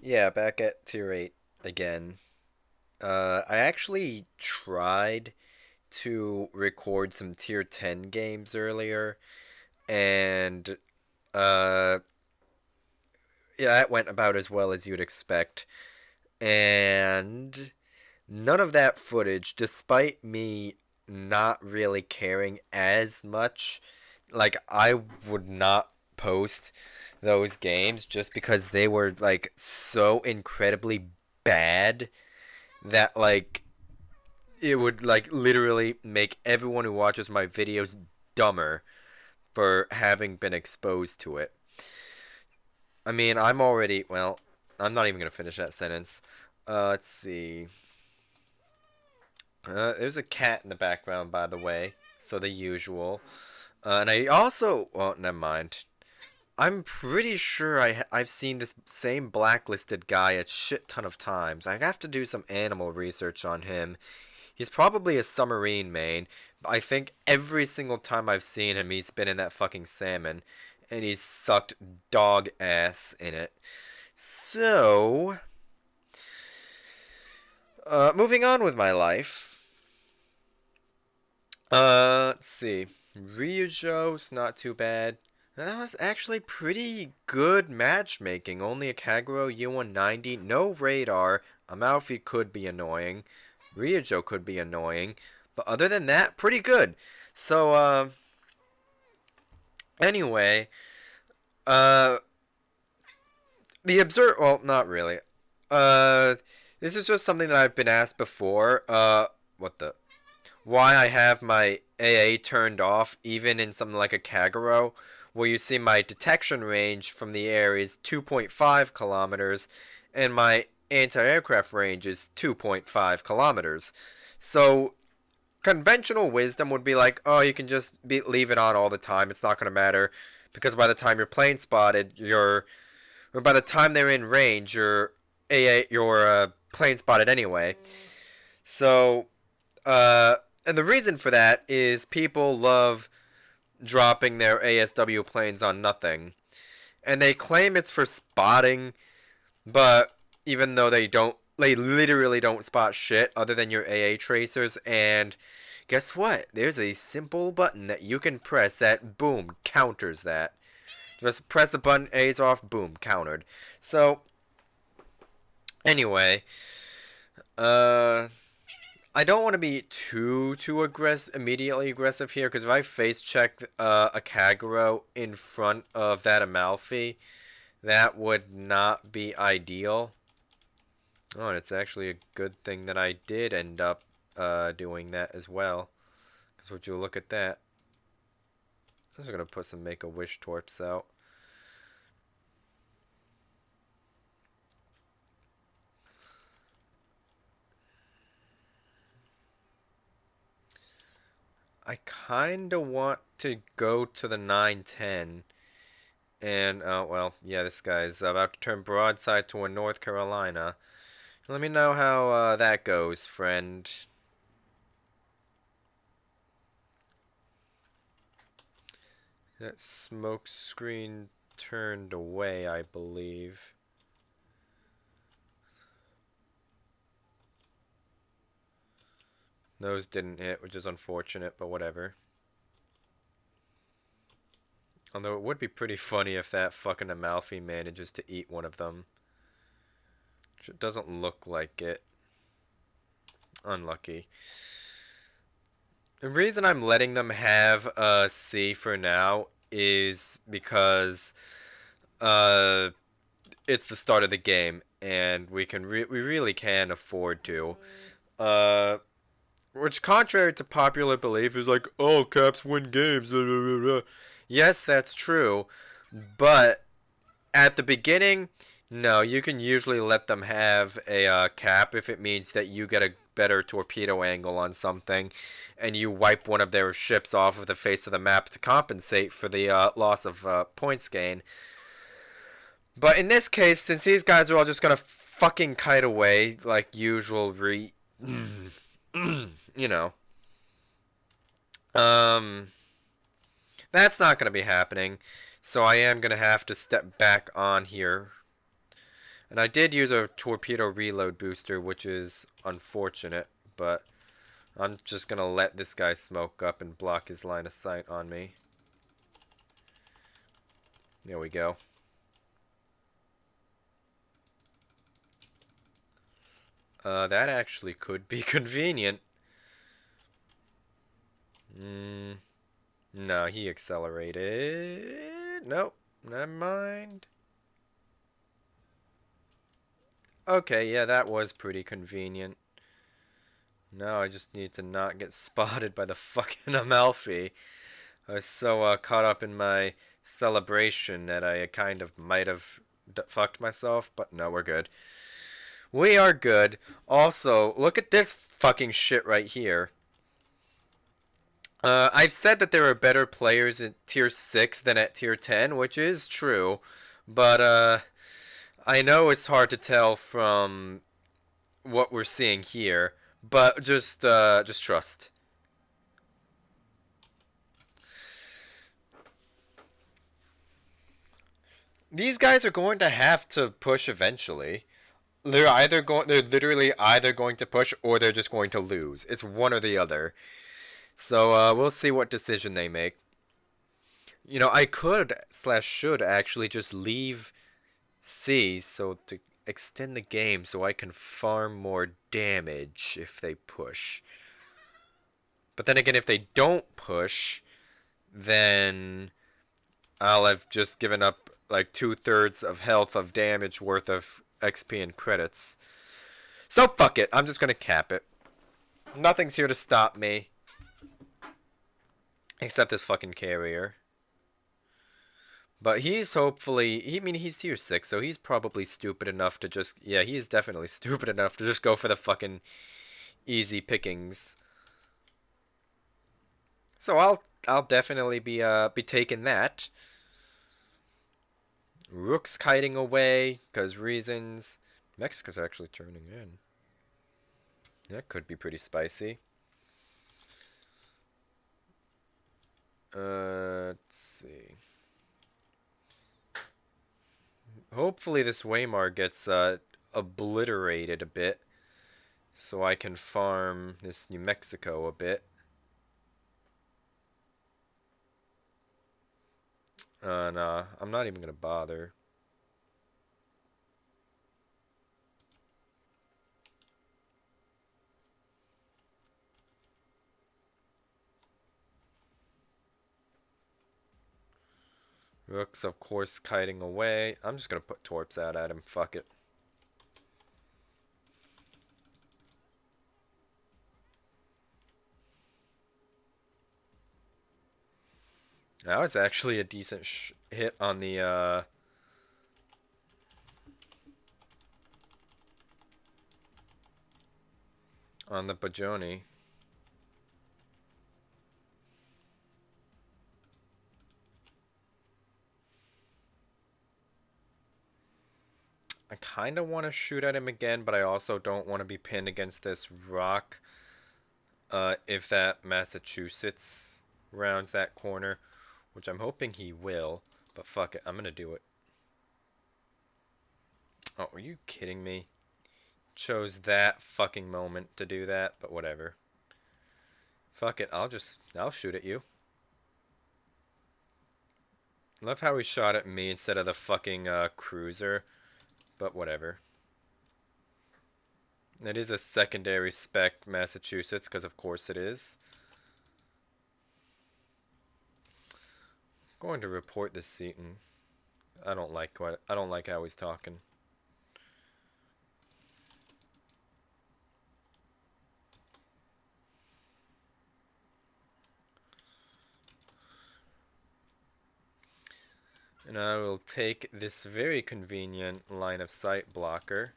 Yeah, back at Tier 8 again. I actually tried to record some Tier 10 games earlier, and, uh, yeah, that went about as well as you'd expect. And none of that footage, despite me not really caring as much, like, I would not post those games just because they were, like, so incredibly bad that, like, it would, like, literally make everyone who watches my videos dumber for having been exposed to it. I mean, I'm not even gonna finish that sentence. Let's see. There's a cat in the background, by the way, so the usual. And I also, well, never mind. I'm pretty sure I've seen this same blacklisted guy a shit ton of times. I have to do some animal research on him. He's probably a submarine main. I think every single time I've seen him, he's been in that fucking salmon, and he's sucked dog ass in it. So, moving on with my life. Let's see. Ryujo's not too bad. That was actually pretty good matchmaking. Only a Kagero U190, no radar. Amalfi could be annoying. Ryujo could be annoying. But other than that, pretty good. So, anyway, uh, well, not really. Uh, this is just something that I've been asked before. What the? Why I have my AA turned off, even in something like a Kagero, where you see my detection range from the air is 2.5 kilometers, and my anti-aircraft range is 2.5 kilometers. So, conventional wisdom would be like, oh, you can just leave it on all the time. It's not going to matter because by the time you're plane spotted, or by the time they're in range, you're plane spotted anyway. So, and the reason for that is people love dropping their ASW planes on nothing, and they claim it's for spotting, but even though they literally don't spot shit other than your AA tracers. And guess what? There's a simple button that you can press that, boom, counters that. Just press the button, A's off, boom, countered. So, anyway, uh, I don't want to be too immediately aggressive here, because if I face check a Kagero in front of that Amalfi, that would not be ideal. Oh, and it's actually a good thing that I did end up doing that as well. Because would you look at that? I'm just going to put some Make-A-Wish torps out. I kind of want to go to the 910. And, well, yeah, this guy's about to turn broadside toward North Carolina. Let me know how that goes, friend. That smoke screen turned away, I believe. Those didn't hit, which is unfortunate, but whatever. Although it would be pretty funny if that fucking Amalfi manages to eat one of them. Which it doesn't look like it. Unlucky. The reason I'm letting them have a C for now is because uh, it's the start of the game, and we really can afford to. Uh, which, contrary to popular belief, is like, oh, Caps win games. Yes, that's true, but at the beginning, no, you can usually let them have a cap if it means that you get a better torpedo angle on something, and you wipe one of their ships off of the face of the map to compensate for the loss of points gain. But in this case, since these guys are all just gonna fucking kite away like usual, you know, um, that's not gonna be happening. So I am gonna have to step back on here And I did use a torpedo reload booster, which is unfortunate, but I'm just gonna let this guy smoke up and block his line of sight on me. There we go. That actually could be convenient. No, he accelerated. Nope, never mind. Okay, yeah, that was pretty convenient. Now I just need to not get spotted by the fucking Amalfi. I was so caught up in my celebration that I kind of might have fucked myself, but no, we're good. We are good. Also, look at this fucking shit right here. I've said that there are better players in tier 6 than at tier 10, which is true, but I know it's hard to tell from what we're seeing here, but just trust. These guys are going to have to push eventually. They're literally either going to push or they're just going to lose. It's one or the other. So we'll see what decision they make. You know, I could slash should actually just leave C so to extend the game so I can farm more damage if they push. But then again, if they don't push, then I'll have just given up like 2/3 of health of damage worth of XP and credits. So fuck it, I'm just gonna cap it. Nothing's here to stop me. Except this fucking carrier. But he's hopefully, he's tier 6, so he's probably stupid enough to just, yeah, he's definitely stupid enough to just go for the fucking easy pickings. So I'll definitely be taking that. Rook's kiting away, cause reasons. Mexico's actually turning in. That could be pretty spicy. Let's see. Hopefully this Waymar gets obliterated a bit, so I can farm this New Mexico a bit. Nah, I'm not even gonna bother. Rook's, of course, kiting away. I'm just gonna put torps out at him. Fuck it. That was actually a decent hit on the, on the Bajoni. I kind of want to shoot at him again, but I also don't want to be pinned against this rock if that Massachusetts rounds that corner, which I'm hoping he will, but fuck it, I'm going to do it. Oh, are you kidding me? Chose that fucking moment to do that, but whatever. Fuck it, I'll shoot at you. Love how he shot at me instead of the fucking cruiser. But whatever. It is a secondary spec Massachusetts, because of course it is. I'm going to report this Seaton. I don't like how he's talking. And I will take this very convenient line of sight blocker.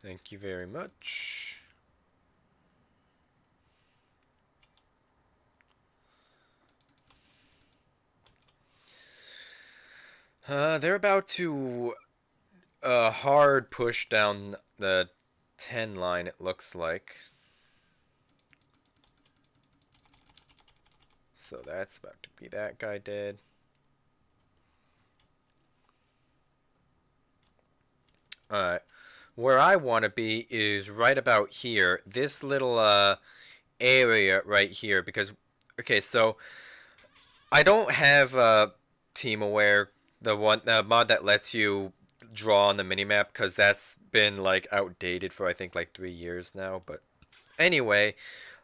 Thank you very much. They're about to hard push down the 10 line, it looks like. So that's about to be that guy dead. Alright. Where I want to be is right about here. This little area right here because okay, so I don't have Team Aware, the mod that lets you draw on the minimap because that's been like outdated for I think like 3 years now. But anyway,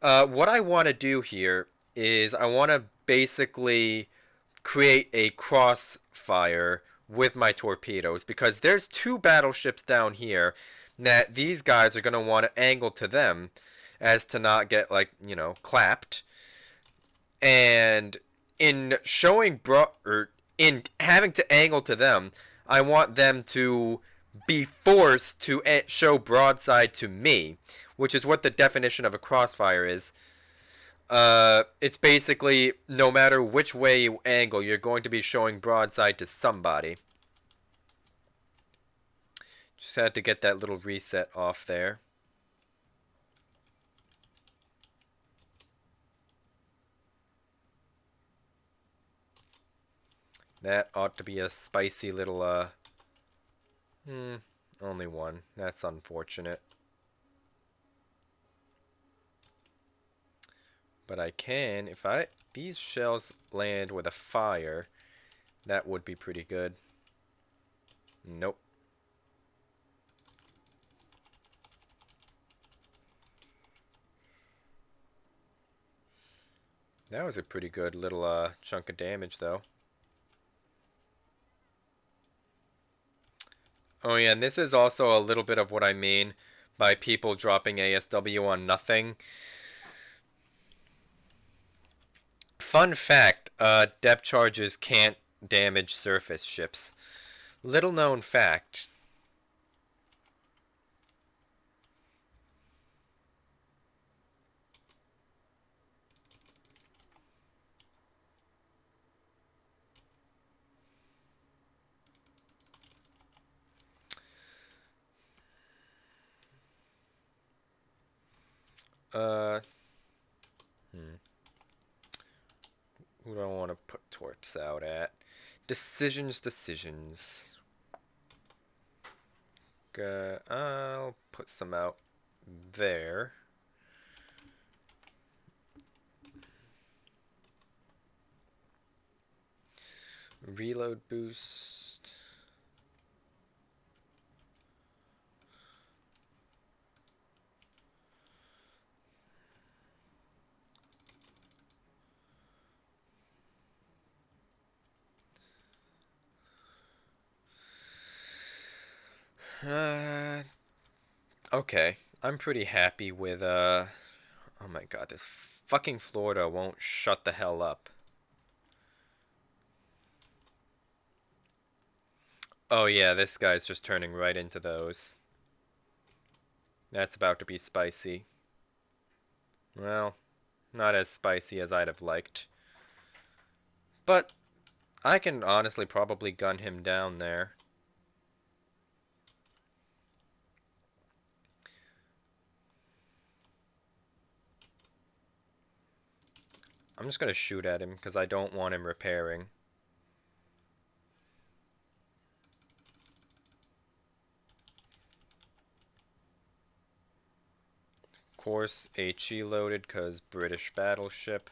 what I want to do here is I want to basically create a crossfire with my torpedoes because there's two battleships down here that these guys are going to want to angle to them as to not get like, clapped. And in or in having to angle to them, I want them to be forced to show broadside to me, which is what the definition of a crossfire is. It's basically no matter which way you angle, you're going to be showing broadside to somebody. Just had to get that little reset off there. That ought to be a spicy little, only one. That's unfortunate. But I can, if these shells land with a fire, that would be pretty good. Nope. That was a pretty good little chunk of damage, though. Oh yeah, and this is also a little bit of what I mean by people dropping ASW on nothing. Fun fact, depth charges can't damage surface ships. Little known fact. Uh, Who do I want to put torps out at? Decisions. I'll put some out there. Reload boost. Okay. I'm pretty happy with, oh my god, this fucking Florida won't shut the hell up. Oh yeah, this guy's just turning right into those. That's about to be spicy. Well, not as spicy as I'd have liked. But I can honestly probably gun him down there. I'm just going to shoot at him because I don't want him repairing. Of course, HE loaded because British battleship.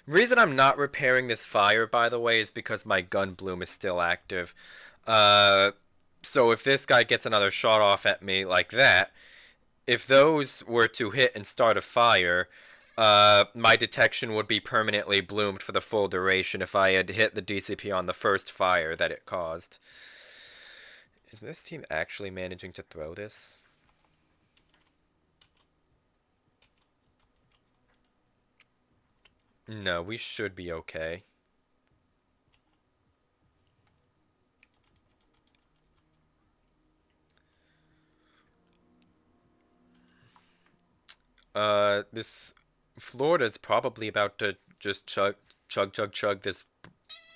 Reason I'm not repairing this fire, by the way, is because my gun bloom is still active. So if this guy gets another shot off at me like that, if those were to hit and start a fire, my detection would be permanently bloomed for the full duration if I had hit the DCP on the first fire that it caused. Is this team actually managing to throw this? No, we should be okay. This Florida's probably about to just chug this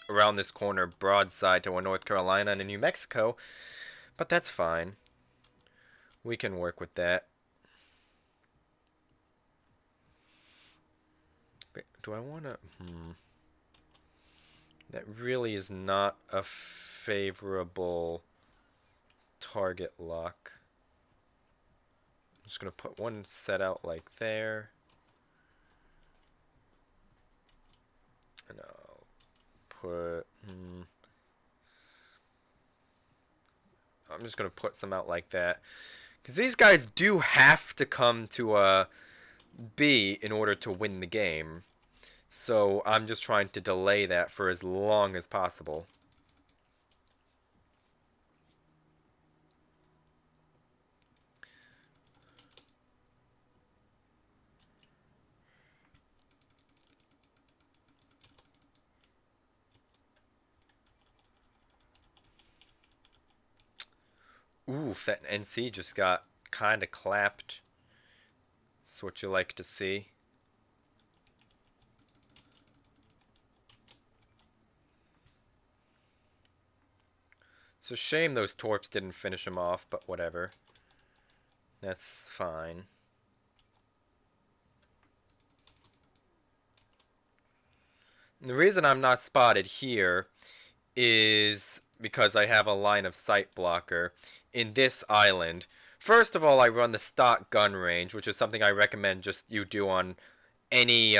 around this corner broadside to North Carolina and New Mexico, but that's fine. We can work with that. do I want to... That really is not a favorable target lock. I'm just going to put one set out like there. And I'll put... I'm just going to put some out like that. Because these guys do have to come to B in order to win the game. So I'm just trying to delay that for as long as possible. Oof, that NC just got kind of clapped. That's what you like to see. It's a shame those torps didn't finish him off, but whatever. That's fine. The reason I'm not spotted here is because I have a line of sight blocker in this island. First of all, I run the stock gun range, which is something I recommend just you do on any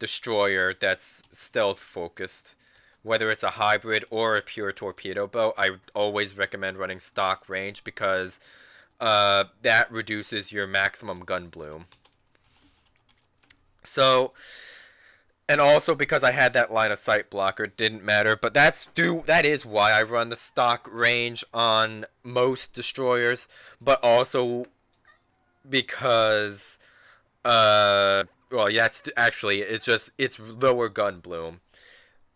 destroyer that's stealth focused. Whether it's a hybrid or a pure torpedo boat, I always recommend running stock range because that reduces your maximum gun bloom. So, and also because I had that line of sight blocker, didn't matter. But that is why I run the stock range on most destroyers. But also because, well, yeah, it's lower gun bloom.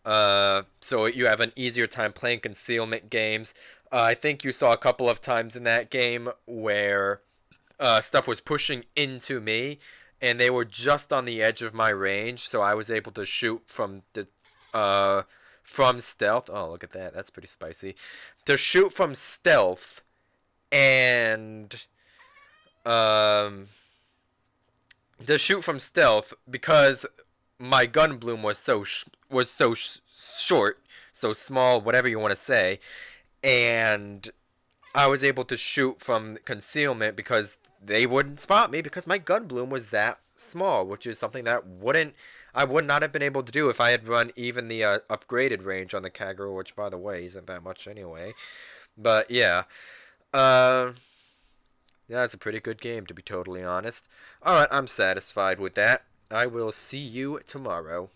So you have an easier time playing concealment games. I think you saw a couple of times in that game where stuff was pushing into me, and they were just on the edge of my range, so I was able to shoot from stealth. Oh, look at that! That's pretty spicy. To shoot from stealth, and because my gun bloom was so short, so small, whatever you want to say, and I was able to shoot from concealment because they wouldn't spot me because my gun bloom was that small, which is something that I would not have been able to do if I had run even the upgraded range on the Kagero, which by the way isn't that much anyway. But yeah, yeah, it's a pretty good game to be totally honest. All right, I'm satisfied with that. I will see you tomorrow.